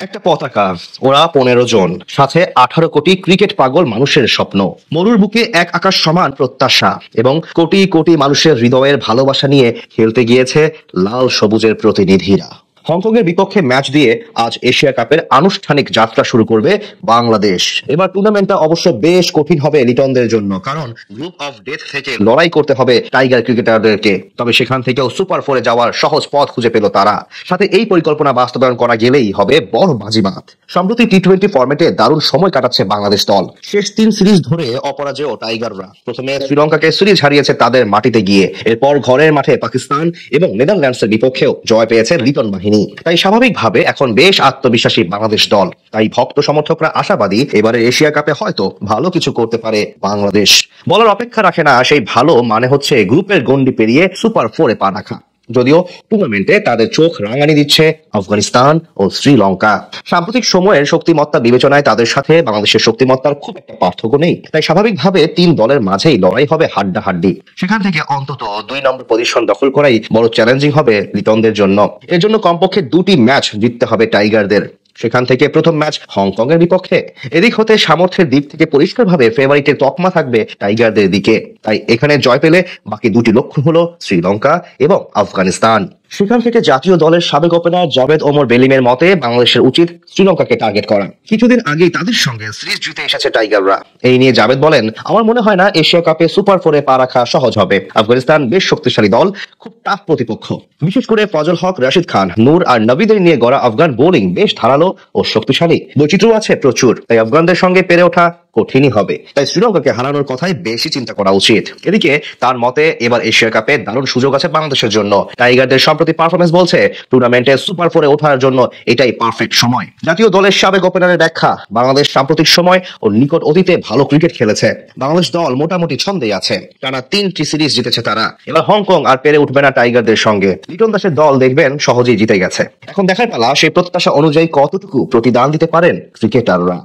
একটা পতাকা, ওরা 15 জন, সাথে 18 কোটি ক্রিকেট পাগল মানুষের স্বপ্ন, মরুর বুকে এক আকাশ সমান প্রত্যাশা এবং কোটি কোটি মানুষের হৃদয়ের ভালোবাসা নিয়ে খেলতে গিয়েছে লাল সবুজের প্রতিনিধিরা। হংকং এর বিপক্ষে ম্যাচ দিয়ে আজ এশিয়া কাপের আনুষ্ঠানিক যাত্রা শুরু করবে বাংলাদেশ। এবার টুর্নামেন্টটা অবশ্য বেশ কঠিন হবে লিটনদের জন্য, কারণ গ্রুপ অফ ডেথ থেকে লড়াই করতে হবে টাইগার ক্রিকেটারদেরকে। তবে সেখান থেকেও সুপার ফোরে যাওয়ার সহজ পথ খুঁজে পেল তারা। সাথে এই পরিকল্পনা বাস্তবায়ন করা গেলেই হবে বড় বাজিমাত। সম্প্রতি টি-20 ফরম্যাটে দারুণ সময় কাটাচ্ছে বাংলাদেশ দল। শেষ 3 সিরিজ ধরে অপরাজেয় টাইগাররা। প্রথমে শ্রীলঙ্কাকে সিরিজ হারিয়েছে তাদের মাটিতে গিয়ে, এরপর ঘরের মাঠে পাকিস্তান এবং নেদারল্যান্ডসের বিপক্ষেও জয় পেয়েছে লিটন বাহিনী। তাই স্বাভাবিকভাবে এখন বেশ আত্মবিশ্বাসী বাংলাদেশ দল। তাই ভক্ত সমর্থকরা আশাবাদী এবারে এশিয়া কাপে হয়তো ভালো কিছু করতে পারে বাংলাদেশ। বলার অপেক্ষা রাখে না, সেই ভালো মানে হচ্ছে গ্রুপের গন্ডি পেরিয়ে সুপার ফোরে পা রাখা। যদিও টুর্নামেন্টে তাদের চোখ রাঙানি দিচ্ছে আফগানিস্তান ও শ্রীলঙ্কা। সাম্প্রতিক সময়ের শক্তিমত্তা বিবেচনায় তাদের সাথে বাংলাদেশের শক্তিমত্তার খুব একটা পার্থক্য নেই। তাই স্বাভাবিকভাবে 3 দলের মাঝেই লড়াই হবে হাড্ডাহাড্ডি। সেখান থেকে অন্তত 2 নম্বর পজিশন দখল করাই বড় চ্যালেঞ্জিং হবে লিটনদের জন্য। এর জন্য কমপক্ষে 2টি ম্যাচ জিততে হবে টাইগারদের। সেখান থেকে প্রথম ম্যাচ হংকং এর বিপক্ষে। এদিক হতে সামর্থ্যের দিক থেকে পরিষ্কারভাবে ফেভারিটের তকমা থাকবে টাইগারদের দিকে। তাই এখানে জয় পেলে বাকি 2টি লক্ষ্য হলো শ্রীলঙ্কা এবং আফগানিস্তান। সেখান থেকে জাতীয় দলের সাবেক ওপেনার জাভেদ ওমর বেলিমের মতে বাংলাদেশের উচিত শ্রীলঙ্কাকে টার্গেট করা। কিছুদিন আগেই তাদের সঙ্গে সিরিজ জিতে এসেছে টাইগাররা। এই নিয়ে জাভেদ বলেন, আমার মনে হয় না এশিয়া কাপে সুপার ফোরে পা রাখা সহজ হবে। আফগানিস্তান বেশ শক্তিশালী দল, খুব টাফ প্রতিপক্ষ। বিশেষ করে ফজল হক, রাশিদ খান, নূর আর নবীদের নিয়ে গড়া আফগান বোলিং বেশ ধারালো ও শক্তিশালী। বৈচিত্র্য আছে প্রচুর, তাই আফগানদের সঙ্গে পেরে ওঠা কঠিনই হবে। তাই শ্রীলঙ্কাকে হারানোর কথাই বেশি চিন্তা করা উচিত। এদিকে তার মতে এবার এশিয়া কাপে দারুণ সুযোগ আছে বাংলাদেশের জন্য। টাইগারদের সম্প্রতি পারফরমেন্স বলছে ওঠুর্নামেন্টে সুপার ফোরে ওঠার জন্য এটাই পারফেক্ট সময়। জাতীয় দলের সাবেক ওপেনারের ব্যাখ্যা, বাংলাদেশ সাম্প্রতিক সময় ও নিকট অতীতে ভালো ক্রিকেট খেলেছে। বাংলাদেশ দল মোটামুটি ছন্দেই আছে, টানা 3টি সিরিজ জিতেছে তারা। এবার হংকং আর পেরে উঠবে না টাইগারদের সঙ্গে। লিটন দাসের দল দেখবেন সহজেই জিতে গেছে। এখন দেখার পালা সেই প্রত্যাশা অনুযায়ী কতটুকু প্রতিদান দিতে পারেন ক্রিকেটাররা।